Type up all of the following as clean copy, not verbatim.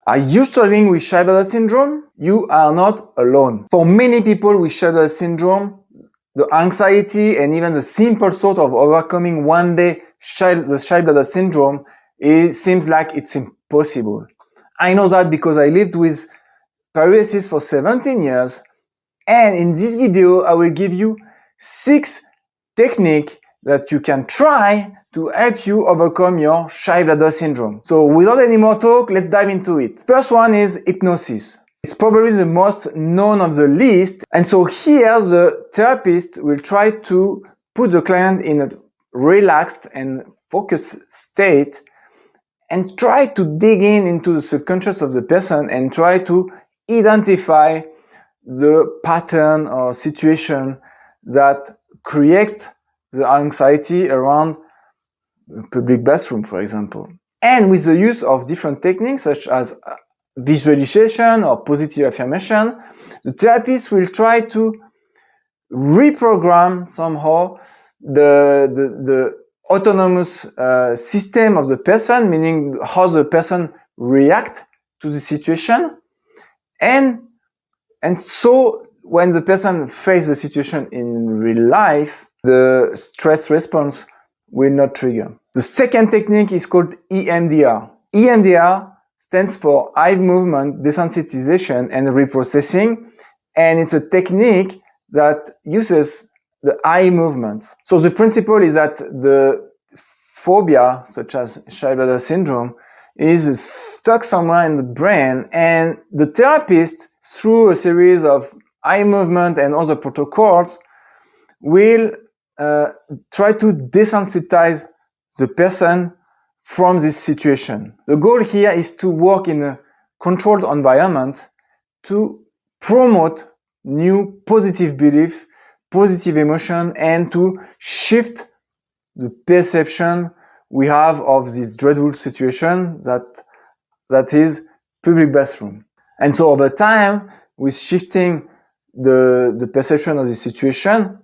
Are you struggling with shy bladder syndrome? You are not alone. For many people with shy bladder syndrome, the anxiety and even the simple thought of overcoming one day the shy bladder syndrome seems like it's impossible. I know that because I lived with paruresis for 17 years, and in this video I will give you 6 techniques that you can try to help you overcome your shy bladder syndrome. So without any more talk, let's dive into it. First one is hypnosis. It's probably the most known of the list, and so here the therapist will try to put the client in a relaxed and focused state and try to dig into the subconscious of the person and try to identify the pattern or situation that creates the anxiety around the public bathroom, for example. And with the use of different techniques such as visualization or positive affirmation, the therapist will try to reprogram somehow the autonomous system of the person, meaning how the person reacts to the situation, and so when the person faces the situation in real life, the stress response will not trigger. The second technique is called EMDR. EMDR stands for eye movement desensitization and reprocessing, and it's a technique that uses the eye movements. So the principle is that the phobia, such as shy bladder syndrome, is stuck somewhere in the brain, and the therapist, through a series of eye movement and other protocols, will try to desensitize the person from this situation. The goal here is to work in a controlled environment to promote new positive belief, positive emotion, and to shift the perception we have of this dreadful situation that is public bathroom. And so over time, with shifting the perception of the situation,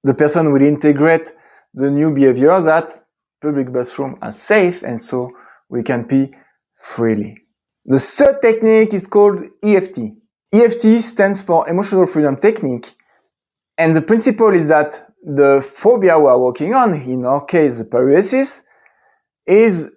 the person will integrate the new behavior that public bathroom are safe, and so we can pee freely. The third technique is called EFT. EFT stands for Emotional Freedom Technique, and the principle is that the phobia we are working on, in our case the paruresis, is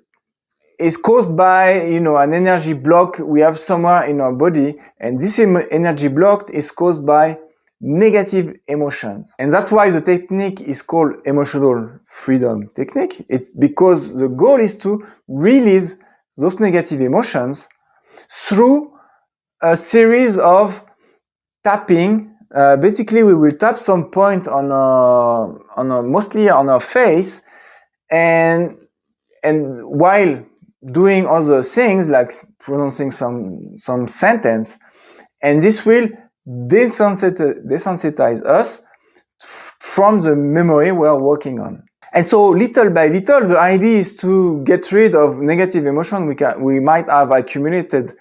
caused by an energy block we have somewhere in our body, and this energy block is caused by negative emotions. And that's why the technique is called Emotional Freedom Technique. It's because the goal is to release those negative emotions through a series of tapping. Basically, we will tap some point mostly on our face, and while doing other things like pronouncing some sentence, and this will desensitize us from the memory we are working on. And so little by little, the idea is to get rid of negative emotion we might have accumulated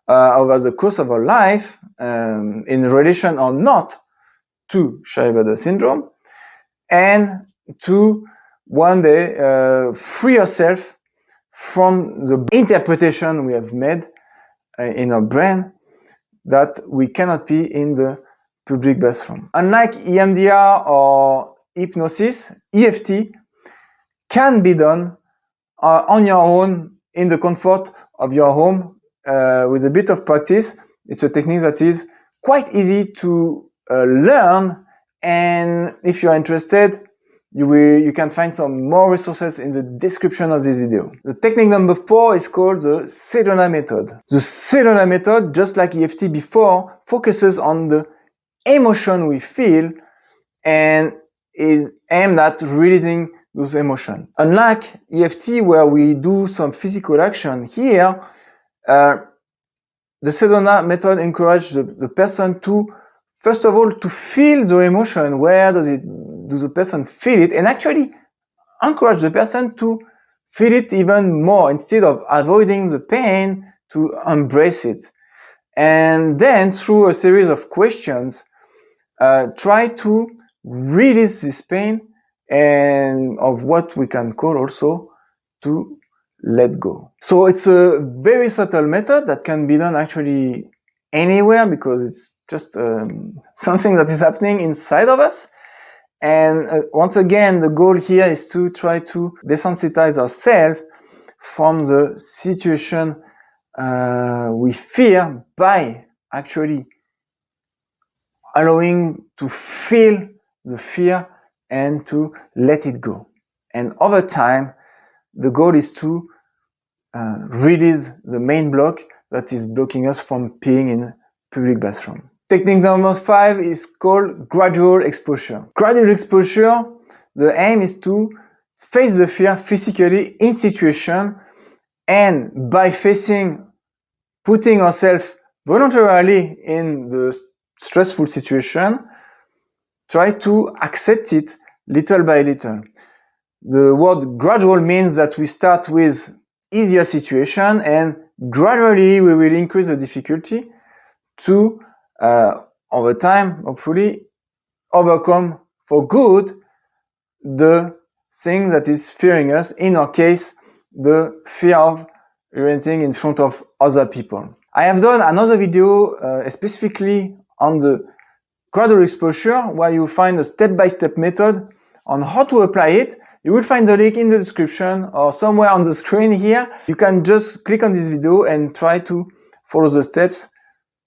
over the course of our life, in relation or not to shy bladder syndrome, and to one day free yourself from the interpretation we have made in our brain that we cannot be in the public bathroom. Unlike EMDR or hypnosis, EFT can be done on your own in the comfort of your home with a bit of practice. It's a technique that is quite easy to learn, and if you're interested, you can find some more resources in the description of this video. The technique number 4 is called the Sedona method. The Sedona method, just like EFT before, focuses on the emotion we feel and is aimed at releasing those emotions. Unlike EFT, where we do some physical action, here the Sedona method encourages the person to, first of all, to feel the emotion. Where does the person feel it? And actually encourage the person to feel it even more, instead of avoiding the pain, to embrace it. And then through a series of questions, try to release this pain, and of what we can call also to let go. So it's a very subtle method that can be done actually anywhere, because it's just something that is happening inside of us. And once again, the goal here is to try to desensitize ourselves from the situation we fear by actually allowing to feel the fear and to let it go. And over time, the goal is to release the main block that is blocking us from peeing in a public bathroom. Technique number 5 is called gradual exposure. Gradual exposure, the aim is to face the fear physically in situation, and by putting ourselves voluntarily in the stressful situation, try to accept it little by little. The word gradual means that we start with easier situation and gradually we will increase the difficulty to over time, hopefully, overcome for good the thing that is fearing us, in our case, the fear of urinating in front of other people. I have done another video specifically on the gradual exposure, where you find a step-by-step method on how to apply it. You will find the link in the description or somewhere on the screen here. You can just click on this video and try to follow the steps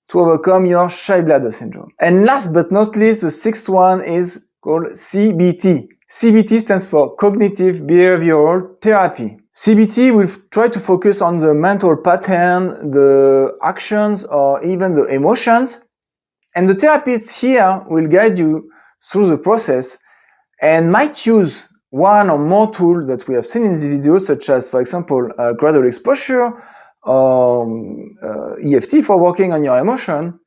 to overcome your shy bladder syndrome. And last but not least, the 6th one is called CBT. CBT stands for Cognitive Behavioral Therapy. CBT will try to focus on the mental pattern, the actions, or even the emotions. And the therapist here will guide you through the process and might use one or more tools that we have seen in this video, such as, for example, gradual exposure, or EFT for working on your emotion.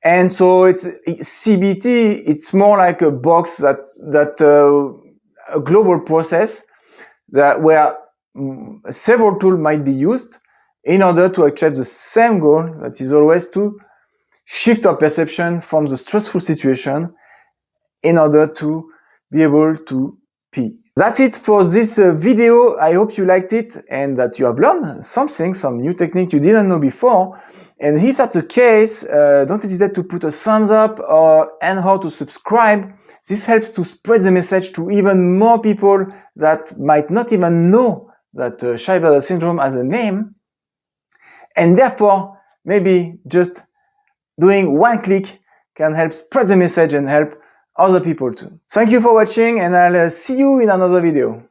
And so it's CBT, it's more like a box that a global process that where several tools might be used in order to achieve the same goal, that is always to shift our perception from the stressful situation in order to be able to pee. That's it for this video. I hope you liked it and that you have learned something, some new technique you didn't know before. And if that's the case, don't hesitate to put a thumbs up and how to subscribe. This helps to spread the message to even more people that might not even know that shy bladder syndrome has a name. And therefore, maybe just doing one click can help spread the message and help other people too. Thank you for watching, and I'll see you in another video.